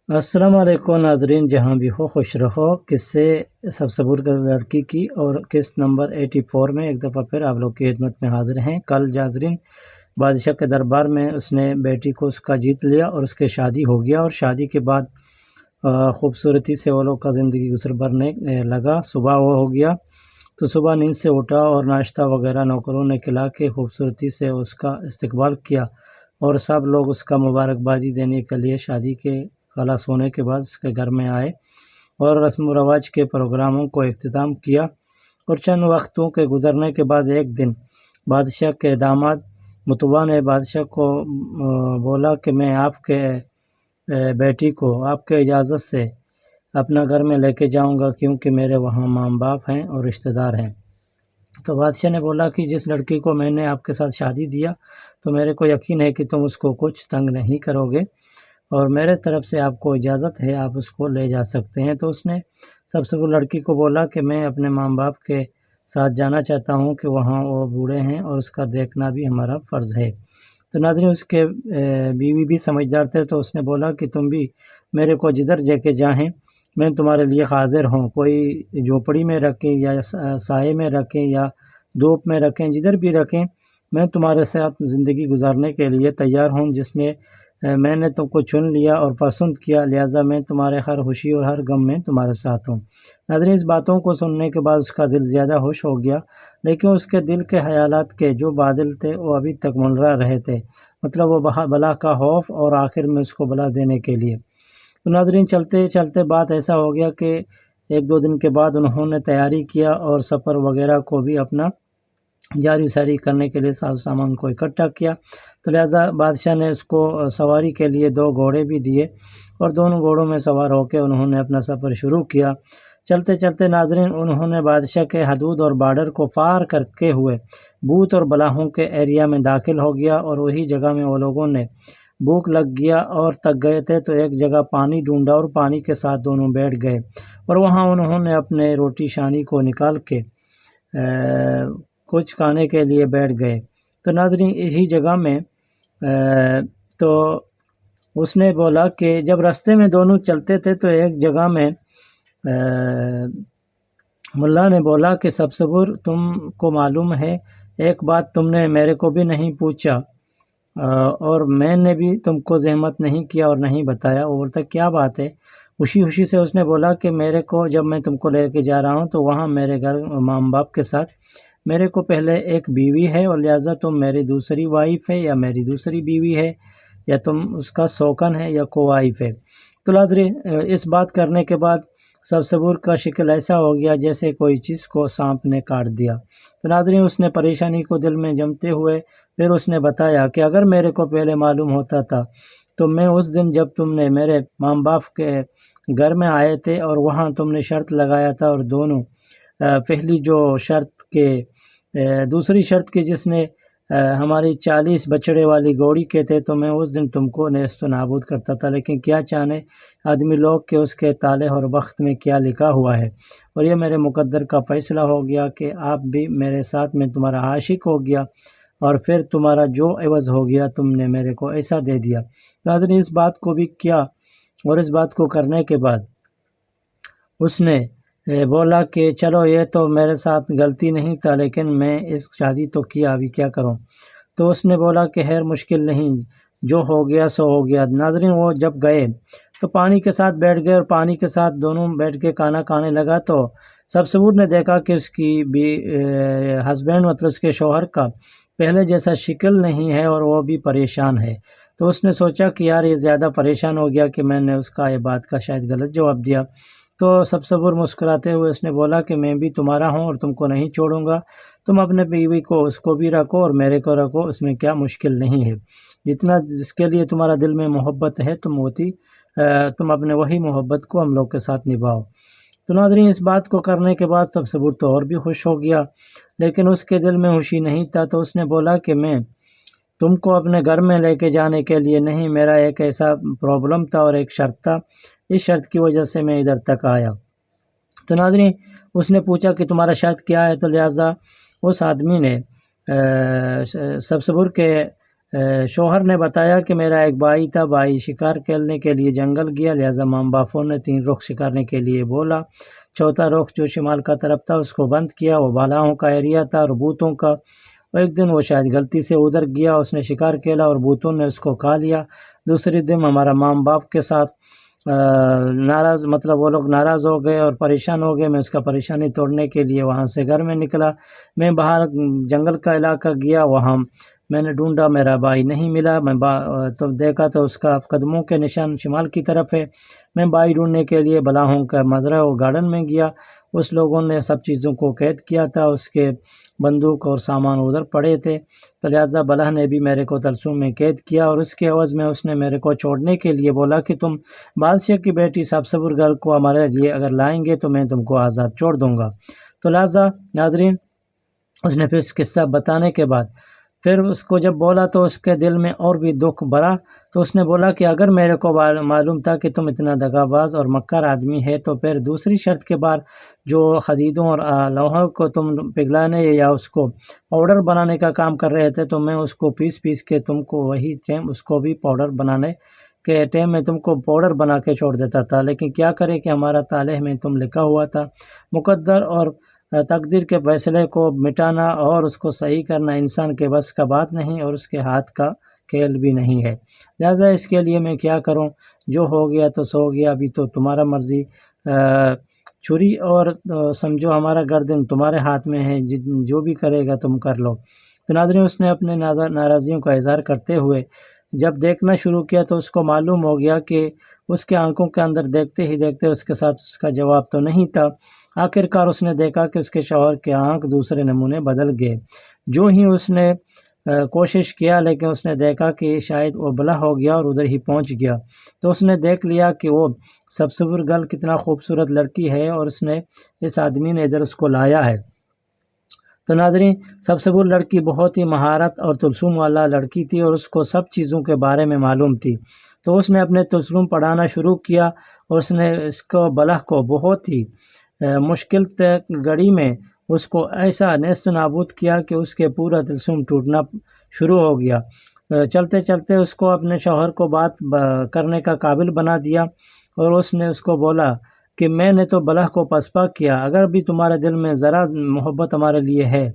السلام علیکم ناظرین، جہاں بھی ہو خوش رہو۔ قصے سب صبور کر لڑکی کی اور قسط نمبر 84 میں ایک دفعہ پھر آپ لوگ کی خدمت میں حاضر ہیں۔ کل ناظرین بادشاہ کے دربار میں اس نے بیٹی کو اس کا جیت لیا اور اس کے شادی ہو گیا، اور شادی کے بعد خوبصورتی سے وہ لوگ کا زندگی گزر برنے لگا۔ صبح وہ ہو گیا تو صبح نیند سے اٹھا اور ناشتہ وغیرہ نوکروں نے کھلا کے خوبصورتی سے اس کا استقبال کیا، اور سب لوگ اس کا مبارکبادی دینے کے لیے شادی کے خلاص ہونے کے بعد اس کے گھر میں آئے اور رسم و رواج کے پروگراموں کو اختتام کیا۔ اور چند وقتوں کے گزرنے کے بعد ایک دن بادشاہ کے داماد متوا نے بادشاہ کو بولا کہ میں آپ کے بیٹی کو آپ کے اجازت سے اپنا گھر میں لے کے جاؤں گا، کیونکہ میرے وہاں ماں باپ ہیں اور رشتہ دار ہیں۔ تو بادشاہ نے بولا کہ جس لڑکی کو میں نے آپ کے ساتھ شادی دیا تو میرے کو یقین ہے کہ تم اس کو کچھ تنگ نہیں کرو گے، اور میرے طرف سے آپ کو اجازت ہے، آپ اس کو لے جا سکتے ہیں۔ تو اس نے سب سے وہ لڑکی کو بولا کہ میں اپنے ماں باپ کے ساتھ جانا چاہتا ہوں، کہ وہاں وہ بوڑھے ہیں اور اس کا دیکھنا بھی ہمارا فرض ہے۔ تو ناظرین اس کے بیوی بھی سمجھدار تھے، تو اس نے بولا کہ تم بھی میرے کو جدھر جے کے جاہیں میں تمہارے لیے حاضر ہوں، کوئی جھوپڑی میں رکھیں یا سائے میں رکھیں یا دھوپ میں رکھیں، جدھر بھی رکھیں میں تمہارے ساتھ زندگی گزارنے کے لیے تیار ہوں۔ جس نے میں نے تم کو چن لیا اور پسند کیا، لہٰذا میں تمہارے ہر خوشی اور ہر غم میں تمہارے ساتھ ہوں۔ ناظرین اس باتوں کو سننے کے بعد اس کا دل زیادہ خوش ہو گیا، لیکن اس کے دل کے خیالات کے جو بادل تھے وہ ابھی تک منڈرا رہے تھے، مطلب وہ بلا کا خوف، اور آخر میں اس کو بلا دینے کے لیے۔ تو ناظرین چلتے چلتے بات ایسا ہو گیا کہ ایک دو دن کے بعد انہوں نے تیاری کیا اور سفر وغیرہ کو بھی اپنا جاری ساری کرنے کے لیے ساز سامان کو اکٹھا کیا۔ تو لہٰذا بادشاہ نے اس کو سواری کے لیے 2 گھوڑے بھی دیے، اور دونوں گھوڑوں میں سوار ہو کے انہوں نے اپنا سفر شروع کیا۔ چلتے چلتے ناظرین انہوں نے بادشاہ کے حدود اور بارڈر کو پار کرتے ہوئے بھوت اور بلاہوں کے ایریا میں داخل ہو گیا، اور وہی جگہ میں وہ لوگوں نے بھوک لگ گیا اور تک گئے تھے، تو ایک جگہ پانی ڈھونڈا اور پانی کے ساتھ دونوں بیٹھ گئے، اور وہاں انہوں نے اپنے روٹی شانی کو نکال کے کچھ کھانے کے لیے بیٹھ گئے۔ تو ناظرین اسی جگہ میں تو اس نے بولا کہ جب راستے میں دونوں چلتے تھے تو ایک جگہ میں ملا نے بولا کہ سب صبور تم کو معلوم ہے ایک بات تم نے میرے کو بھی نہیں پوچھا، اور میں نے بھی تم کو زحمت نہیں کیا اور نہیں بتایا، اور تک کیا بات ہے؟ خوشی سے اس نے بولا کہ میرے کو جب میں تم کو لے کے جا رہا ہوں تو وہاں میرے گھر ماں باپ کے ساتھ میرے کو پہلے ایک بیوی ہے، اور لہٰذا تم میری دوسری وائف ہے یا میری دوسری بیوی ہے، یا تم اس کا سوکن ہے یا کو وائف ہے۔ تو ناظرین اس بات کرنے کے بعد سب صبور کا شکل ایسا ہو گیا جیسے کوئی چیز کو سانپ نے کاٹ دیا۔ تو ناظرین اس نے پریشانی کو دل میں جمتے ہوئے پھر اس نے بتایا کہ اگر میرے کو پہلے معلوم ہوتا تھا تو میں اس دن جب تم نے میرے ماں باپ کے گھر میں آئے تھے اور وہاں تم نے شرط لگایا تھا، اور دونوں پہلی جو شرط کے دوسری شرط کی جس نے ہماری 40 بچڑے والی گھوڑی کے تھے، تو میں اس دن تم کو نیست و نابود کرتا تھا، لیکن کیا جانے آدمی لوگ کہ اس کے تالے اور وقت میں کیا لکھا ہوا ہے، اور یہ میرے مقدر کا فیصلہ ہو گیا کہ آپ بھی میرے ساتھ میں تمہارا عاشق ہو گیا، اور پھر تمہارا جو عوض ہو گیا تم نے میرے کو ایسا دے دیا۔ ناظرین اس بات کو بھی کیا، اور اس بات کو کرنے کے بعد اس نے بولا کہ چلو یہ تو میرے ساتھ غلطی نہیں تھا، لیکن میں اس شادی تو کیا، ابھی کیا کروں؟ تو اس نے بولا کہ خیر مشکل نہیں، جو ہو گیا سو ہو گیا۔ ناظرین وہ جب گئے تو پانی کے ساتھ بیٹھ گئے، اور پانی کے ساتھ دونوں بیٹھ کے کھانا کھانے لگا، تو سب صبور نے دیکھا کہ اس کی بھی ہسبینڈ مطلب اس کے شوہر کا پہلے جیسا شکل نہیں ہے، اور وہ بھی پریشان ہے۔ تو اس نے سوچا کہ یار یہ زیادہ پریشان ہو گیا کہ میں نے اس کا یہ بات کا شاید غلط جواب دیا۔ تو سب صبور مسکراتے ہوئے اس نے بولا کہ میں بھی تمہارا ہوں اور تم کو نہیں چھوڑوں گا، تم اپنے بیوی کو اس کو بھی رکھو اور میرے کو رکھو، اس میں کیا مشکل نہیں ہے، جتنا جس کے لیے تمہارا دل میں محبت ہے تم اپنے وہی محبت کو ہم لوگ کے ساتھ نبھاؤ۔ تو ناظرین اس بات کو کرنے کے بعد سب صبور تو اور بھی خوش ہو گیا، لیکن اس کے دل میں خوشی نہیں تھا۔ تو اس نے بولا کہ میں تم کو اپنے گھر میں لے کے جانے کے لیے نہیں، میرا ایک ایسا پرابلم تھا اور ایک شرط تھا، اس شرط کی وجہ سے میں ادھر تک آیا۔ تو ناظرین اس نے پوچھا کہ تمہارا شرط کیا ہے؟ تو لہٰذا اس آدمی نے سب صبور کے شوہر نے بتایا کہ میرا ایک بھائی تھا، بھائی شکار کھیلنے کے لیے جنگل گیا، لہٰذا ماں باپوں نے 3 رخ شکارنے کے لیے بولا۔ چوتھا رخ جو شمال کا طرف تھا اس کو بند کیا، وہ بالاؤں کا ایریا تھا اور بھوتوں کا۔ ایک دن وہ شاید غلطی سے ادھر گیا، اس نے شکار کھیلا اور بھوتوں نے اس کو کھا لیا۔ دوسرے دن ہمارا ماں باپ کے ساتھ ناراض وہ لوگ ناراض ہو گئے اور پریشان ہو گئے۔ میں اس کا پریشانی توڑنے کے لیے وہاں سے گھر میں نکلا، میں باہر جنگل کا علاقہ گیا، وہاں میں نے ڈھونڈا، میرا بھائی نہیں ملا۔ میں تو دیکھا تو اس کا قدموں کے نشان شمال کی طرف ہے۔ میں بھائی ڈھونڈنے کے لیے بلاہوں کا مزرعہ و گارڈن میں گیا، اس لوگوں نے سب چیزوں کو قید کیا تھا، اس کے بندوق اور سامان ادھر پڑے تھے، تو لہٰذا بلح نے بھی میرے کو تلسم میں قید کیا، اور اس کے عوض میں اس نے میرے کو چھوڑنے کے لیے بولا کہ تم بادشاہ کی بیٹی سبزپور گل کو ہمارے لیے اگر لائیں گے تو میں تم کو آزاد چھوڑ دوں گا۔ تو لہٰذا ناظرین اس نے پھر قصہ بتانے کے بعد پھر اس کو جب بولا تو اس کے دل میں اور بھی دکھ بھرا، تو اس نے بولا کہ اگر میرے کو معلوم تھا کہ تم اتنا دغا باز اور مکار آدمی ہے تو پھر دوسری شرط کے بعد جو خدیدوں اور لوہوں کو تم پگھلانے یا اس کو پاؤڈر بنانے کا کام کر رہے تھے تو میں اس کو پیس کے تم کو وہی ٹائم اس کو بھی پاؤڈر بنانے کے ٹائم میں تم کو پاؤڈر بنا کے چھوڑ دیتا تھا، لیکن کیا کرے کہ ہمارا تالح میں تم لکھا ہوا تھا، مقدر اور تقدیر کے فیصلے کو مٹانا اور اس کو صحیح کرنا انسان کے بس کا بات نہیں اور اس کے ہاتھ کا کھیل بھی نہیں ہے، لہٰذا اس کے لیے میں کیا کروں، جو ہو گیا تو سو گیا، ابھی تو تمہارا مرضی، چھری اور سمجھو ہمارا گردن تمہارے ہاتھ میں ہے، جو بھی کرے گا تم کر لو۔ تو ناظرین اس نے اپنے ناراضیوں کا اظہار کرتے ہوئے جب دیکھنا شروع کیا تو اس کو معلوم ہو گیا کہ اس کے آنکھوں کے اندر دیکھتے ہی دیکھتے اس کے ساتھ اس کا جواب تو نہیں تھا۔ آخر کار اس نے دیکھا کہ اس کے شوہر کے آنکھ دوسرے نمونے بدل گئے، جو ہی اس نے کوشش کیا لیکن اس نے دیکھا کہ شاید وہ بلا ہو گیا اور ادھر ہی پہنچ گیا، تو اس نے دیکھ لیا کہ وہ سبزپور گل کتنا خوبصورت لڑکی ہے اور اس نے اس آدمی نے ادھر اس کو لایا ہے۔ تو ناظرین سبزپور لڑکی بہت ہی مہارت اور تلسم والا لڑکی تھی اور اس کو سب چیزوں کے بارے میں معلوم تھی، تو اس نے اپنے تلسم پڑھانا شروع کیا اور اس نے اس کو بلح کو بہت ہی مشکل گھڑی میں اس کو ایسا نیست و نابود کیا کہ اس کے پورا تلسم ٹوٹنا شروع ہو گیا۔ چلتے چلتے اس کو اپنے شوہر کو بات کرنے کا قابل بنا دیا اور اس نے اس کو بولا کہ میں نے تو بلح کو پسپا کیا، اگر بھی تمہارے دل میں ذرا محبت ہمارے لیے ہے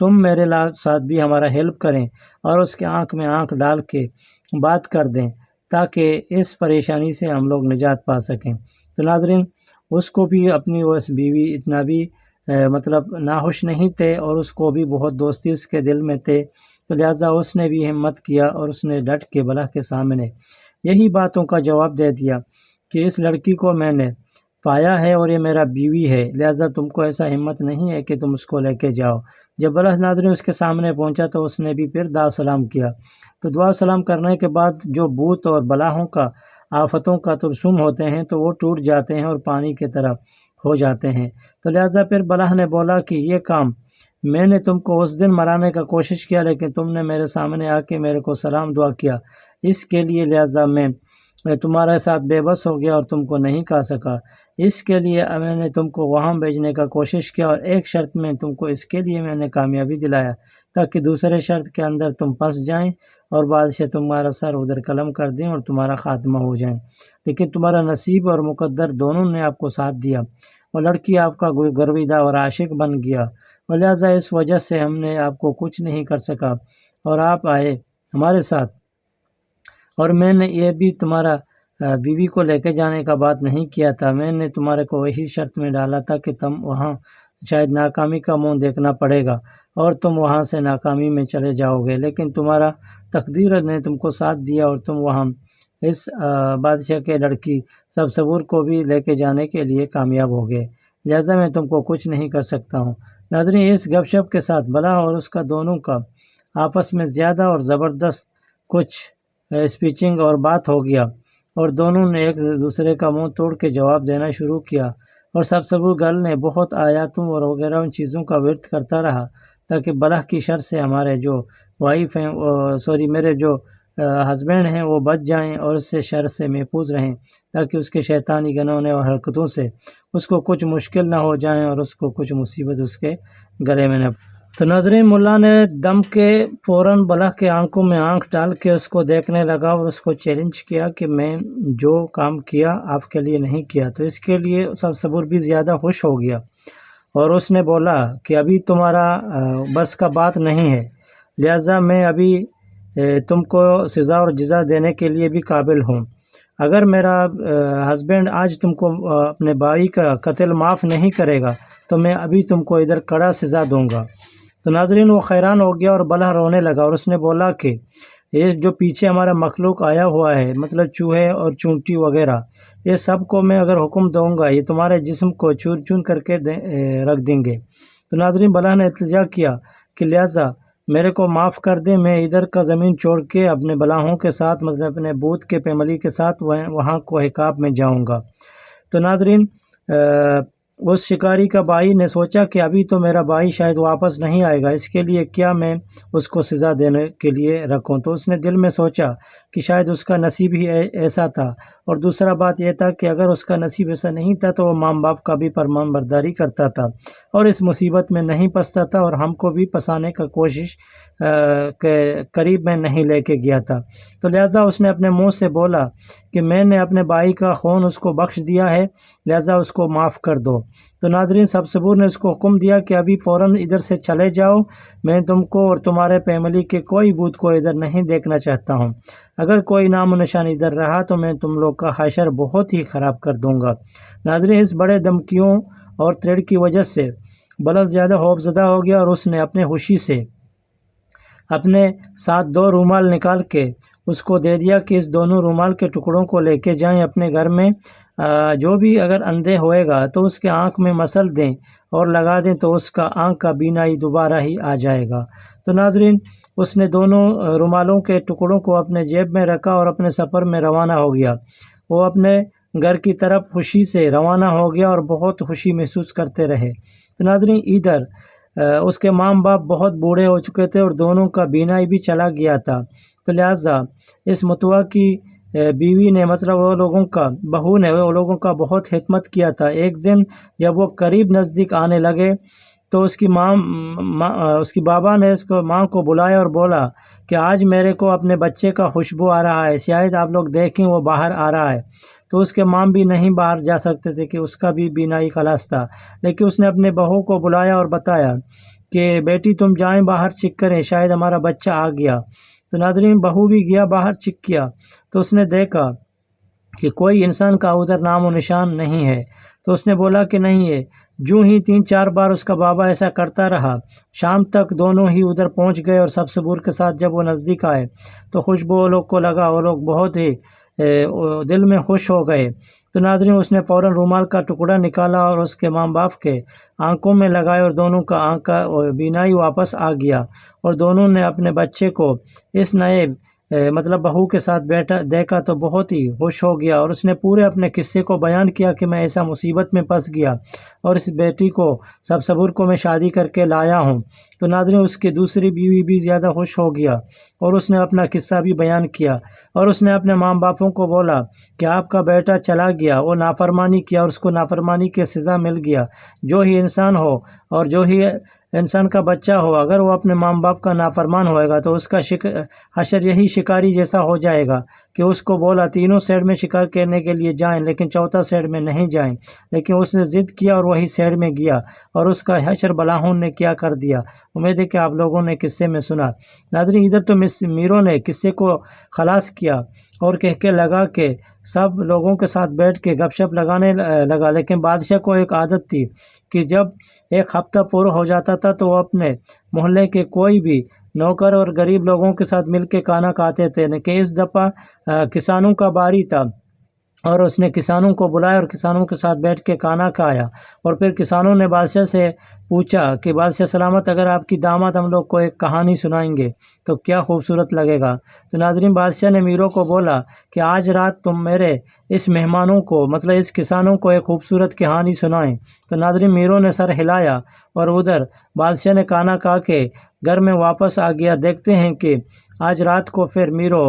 تم میرے ساتھ بھی ہمارا ہیلپ کریں اور اس کے آنکھ میں آنکھ ڈال کے بات کر دیں تاکہ اس پریشانی سے ہم لوگ نجات پا سکیں۔ تو ناظرین اس کو بھی اپنی وہ بیوی اتنا بھی ناخوش نہیں تھے اور اس کو بھی بہت دوستی اس کے دل میں تھے، تو لہٰذا اس نے بھی ہمت کیا اور اس نے ڈٹ کے بلح کے سامنے یہی باتوں کا جواب دے دیا کہ اس لڑکی کو میں نے پایا ہے اور یہ میرا بیوی ہے، لہٰذا تم کو ایسا ہمت نہیں ہے کہ تم اس کو لے کے جاؤ۔ جب بلح ناظرین اس کے سامنے پہنچا تو اس نے بھی پھر دعا سلام کیا، تو دعا سلام کرنے کے بعد جو بھوت اور بلاہوں کا آفتوں کا تلسم ہوتے ہیں تو وہ ٹوٹ جاتے ہیں اور پانی کی طرف ہو جاتے ہیں، تو لہٰذا پھر بلح نے بولا کہ یہ کام میں نے تم کو اس دن مرانے کا کوشش کیا لیکن تم نے میرے سامنے آ کے میرے کو سلام دعا کیا، اس کے لیے لہٰذا میں تمہارے ساتھ بے بس ہو گیا اور تم کو نہیں کھا سکا، اس کے لیے میں نے تم کو وہاں بھیجنے کا کوشش کیا اور ایک شرط میں تم کو اس کے لیے میں نے کامیابی دلایا تاکہ دوسرے شرط کے اندر تم پھنس جائیں اور بادشاہ تمہارا سر ادھر قلم کر دیں اور تمہارا خاتمہ ہو جائیں، لیکن تمہارا نصیب اور مقدر دونوں نے آپ کو ساتھ دیا اور لڑکی آپ کا گرویدہ اور عاشق بن گیا اور لہٰذا اس وجہ سے ہم نے آپ کو کچھ نہیں کر سکا اور آپ آئے ہمارے ساتھ، اور میں نے یہ بھی تمہارا بیوی کو لے کے جانے کا بات نہیں کیا تھا، میں نے تمہارے کو وہی شرط میں ڈالا تھا کہ تم وہاں شاید ناکامی کا منہ دیکھنا پڑے گا اور تم وہاں سے ناکامی میں چلے جاؤ گے، لیکن تمہارا تقدیر نے تم کو ساتھ دیا اور تم وہاں اس بادشاہ کے لڑکی سبزپور کو بھی لے کے جانے کے لیے کامیاب ہو گئے، لہٰذا میں تم کو کچھ نہیں کر سکتا ہوں۔ ناظرین اس گپ شپ کے ساتھ بلح اور اس کا دونوں کا آپس میں زیادہ اور زبردست کچھ اسپیچنگ اور بات ہو گیا اور دونوں نے ایک دوسرے کا منہ توڑ کے جواب دینا شروع کیا اور سبزپور گل نے بہت آیاتوں اور وغیرہ ان چیزوں کا ورد کرتا رہا تاکہ بلح کی شر سے ہمارے جو وائف ہیں میرے جو ہسبینڈ ہیں وہ بچ جائیں اور اس سے شر سے محفوظ رہیں تاکہ اس کے شیطانی گنونے اور حرکتوں سے اس کو کچھ مشکل نہ ہو جائیں اور اس کو کچھ مصیبت اس کے گلے میں نہ تو ناظرین ملا نے دم کے فوراً بلح کے آنکھوں میں آنکھ ڈال کے اس کو دیکھنے لگا اور اس کو چیلنج کیا کہ میں جو کام کیا آپ کے لیے نہیں کیا. تو اس کے لیے صبور بھی زیادہ خوش ہو گیا اور اس نے بولا کہ ابھی تمہارا بس کا بات نہیں ہے، لہٰذا میں ابھی تم کو سزا اور جزا دینے کے لیے بھی قابل ہوں. اگر میرا ہسبینڈ آج تم کو اپنے بھائی کا قتل معاف نہیں کرے گا تو میں ابھی تم کو ادھر کڑا سزا دوں گا. تو ناظرین وہ حیران ہو گیا اور بلح رونے لگا اور اس نے بولا کہ یہ جو پیچھے ہمارا مخلوق آیا ہوا ہے، مطلب چوہے اور چونٹی وغیرہ، یہ سب کو میں اگر حکم دوں گا یہ تمہارے جسم کو چور چون کر کے رکھ دیں گے. تو ناظرین بلح نے التجا کیا کہ لہٰذا میرے کو معاف کر دیں، میں ادھر کا زمین چھوڑ کے اپنے بلاہوں کے ساتھ، مطلب اپنے بوت کے فیملی کے ساتھ وہاں کوہ قاف میں جاؤں گا. تو ناظرین اس شکاری کا بھائی نے سوچا کہ ابھی تو میرا بھائی شاید واپس نہیں آئے گا، اس کے لیے کیا میں اس کو سزا دینے کے لیے رکھوں. تو اس نے دل میں سوچا کہ شاید اس کا نصیب ہی ایسا تھا، اور دوسرا بات یہ تھا کہ اگر اس کا نصیب ایسا نہیں تھا تو وہ ماں باپ کا بھی فرمان برداری کرتا تھا اور اس مصیبت میں نہیں پھنستا تھا اور ہم کو بھی پھنسانے کا کوشش کے قریب میں نہیں لے کے گیا تھا. تو لہٰذا اس نے اپنے منہ سے بولا کہ میں نے اپنے بھائی کا خون اس کو بخش دیا ہے، لہٰذا اس کو معاف کر دو. تو ناظرین صبور نے اس کو حکم دیا کہ ابھی فوراً ادھر سے چلے جاؤ، میں تم کو اور تمہارے فیملی کے کوئی بت کو ادھر نہیں دیکھنا چاہتا ہوں. اگر کوئی نام و نشان ادھر رہا تو میں تم لوگ کا حشر بہت ہی خراب کر دوں گا. ناظرین اس بڑے دھمکیوں اور تھریٹ کی وجہ سے بلح زیادہ خوفزدہ ہو گیا اور اس نے اپنے خوشی سے اپنے ساتھ 2 رومال نکال کے اس کو دے دیا کہ اس دونوں رومال کے ٹکڑوں کو لے کے جائیں اپنے گھر میں، جو بھی اگر اندھے ہوئے گا تو اس کے آنکھ میں مسل دیں اور لگا دیں تو اس کا آنکھ کا بینائی دوبارہ ہی آ جائے گا. تو ناظرین اس نے دونوں رومالوں کے ٹکڑوں کو اپنے جیب میں رکھا اور اپنے سفر میں روانہ ہو گیا. وہ اپنے گھر کی طرف خوشی سے روانہ ہو گیا اور بہت خوشی محسوس کرتے رہے. تو ناظرین ادھر اس کے ماں باپ بہت بوڑھے ہو چکے تھے اور دونوں کا بینائی بھی چلا گیا تھا. تو لہٰذا اس متوا کی بیوی نے، مطلب وہ لوگوں کا بہو نے وہ لوگوں کا بہت خدمت کیا تھا. ایک دن جب وہ قریب نزدیک آنے لگے تو اس کی بابا نے اس کو ماں کو بلایا اور بولا کہ آج میرے کو اپنے بچے کا خوشبو آ رہا ہے، شاید آپ لوگ دیکھیں وہ باہر آ رہا ہے. تو اس کے ماں بھی نہیں باہر جا سکتے تھے کہ اس کا بھی بینائی خلاص تھا، لیکن اس نے اپنے بہو کو بلایا اور بتایا کہ بیٹی تم جائیں باہر چیک کریں، شاید ہمارا بچہ آ گیا. تو ناظرین بہو بھی گیا باہر، چیک کیا تو اس نے دیکھا کہ کوئی انسان کا ادھر نام و نشان نہیں ہے. تو اس نے بولا کہ نہیں ہے. جو ہی 3-4 بار اس کا بابا ایسا کرتا رہا، شام تک دونوں ہی ادھر پہنچ گئے اور صبور کے ساتھ جب وہ نزدیک آئے تو خوشبو وہ لوگ کو لگا، وہ لوگ بہت ہی دل میں خوش ہو گئے. تو ناظرین اس نے فوراً رومال کا ٹکڑا نکالا اور اس کے ماں باپ کے آنکھوں میں لگائے اور دونوں کا آنکھ کا بینائی واپس آ گیا اور دونوں نے اپنے بچے کو اس نئے مطلب بہو کے ساتھ دیکھا تو بہت ہی خوش ہو گیا اور اس نے پورے اپنے قصے کو بیان کیا کہ میں ایسا مصیبت میں پھنس گیا اور اس بیٹی کو صبور کو میں شادی کر کے لایا ہوں. تو ناظرین اس کی دوسری بیوی بھی زیادہ خوش ہو گیا اور اس نے اپنا قصہ بھی بیان کیا اور اس نے اپنے ماں باپوں کو بولا کہ آپ کا بیٹا چلا گیا، وہ نافرمانی کیا اور اس کو نافرمانی کی سزا مل گیا. جو ہی انسان ہو اور جو ہی انسان کا بچہ ہو، اگر وہ اپنے ماں باپ کا نافرمان ہوئے گا تو اس کا حشر یہی شکاری جیسا ہو جائے گا کہ اس کو بولا 3 سائڈ میں شکار کرنے کے لیے جائیں لیکن 4 سائڈ میں نہیں جائیں، لیکن اس نے ضد کیا اور وہی سائڈ میں گیا اور اس کا حشر بلاہوں نے کیا کر دیا. امید ہے کہ آپ لوگوں نے قصے میں سنا. ناظرین ادھر تو میروں نے قصے کو خلاص کیا اور کہہ کے لگا کہ سب لوگوں کے ساتھ بیٹھ کے گپ شپ لگانے لگا، لیکن بادشاہ کو ایک عادت تھی کہ جب 1 ہفتہ پورا ہو جاتا تھا تو وہ اپنے محلے کے کوئی بھی نوکر اور غریب لوگوں کے ساتھ مل کے کھانا کھاتے تھے. لیکن اس دفعہ کسانوں کا باری تھا اور اس نے کسانوں کو بلایا اور کسانوں کے ساتھ بیٹھ کے کھانا کھایا اور پھر کسانوں نے بادشاہ سے پوچھا کہ بادشاہ سلامت، اگر آپ کی داماد ہم لوگ کو ایک کہانی سنائیں گے تو کیا خوبصورت لگے گا. تو ناظرین بادشاہ نے میروں کو بولا کہ آج رات تم میرے اس مہمانوں کو، مطلب اس کسانوں کو ایک خوبصورت کہانی سنائیں. تو ناظرین میروں نے سر ہلایا اور ادھر بادشاہ نے کھانا کھا کے گھر میں واپس آ گیا. دیکھتے ہیں کہ آج رات کو پھر میرو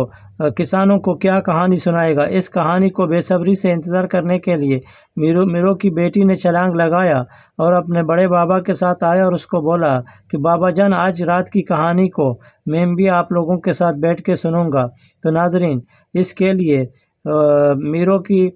کسانوں کو کیا کہانی سنائے گا۔ اس کہانی کو بے صبری سے انتظار کرنے کے لیے میرو کی بیٹی نے چھلانگ لگایا اور اپنے بڑے بابا کے ساتھ آیا اور اس کو بولا کہ بابا جان آج رات کی کہانی کو میں بھی آپ لوگوں کے ساتھ بیٹھ کے سنوں گا۔ تو ناظرین اس کے لیے میرو کی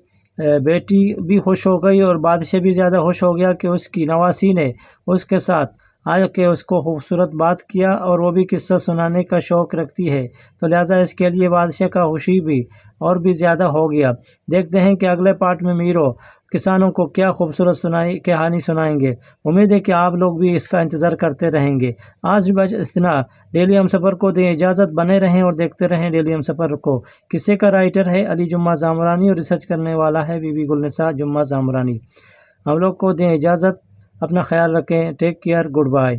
بیٹی بھی خوش ہو گئی اور بادشاہ بھی زیادہ خوش ہو گیا کہ اس کی نواسی نے اس کے ساتھ آ کے اس کو خوبصورت بات کیا، اور وہ بھی قصہ سنانے کا شوق رکھتی ہے، تو لہٰذا اس کے لیے بادشاہ کا خوشی بھی اور بھی زیادہ ہو گیا۔ دیکھتے ہیں کہ اگلے پارٹ میں میرو کسانوں کو کیا خوبصورت کہانی سنائیں گے۔ امید ہے کہ آپ لوگ بھی اس کا انتظار کرتے رہیں گے۔ آج بس اتنا۔ ڈیلی ہم سفر کو دیں اجازت، بنے رہیں اور دیکھتے رہیں ڈیلی ہم سفر کو۔ قصے کا رائٹر ہے علی جمعہ زامرانی اور ریسرچ کرنے والا ہے بی بی گلنساء جمعہ زامرانی۔ ہم لوگ کو دیں اجازت، اپنا خیال رکھیں، ٹیک کیئر، گڈ بائے۔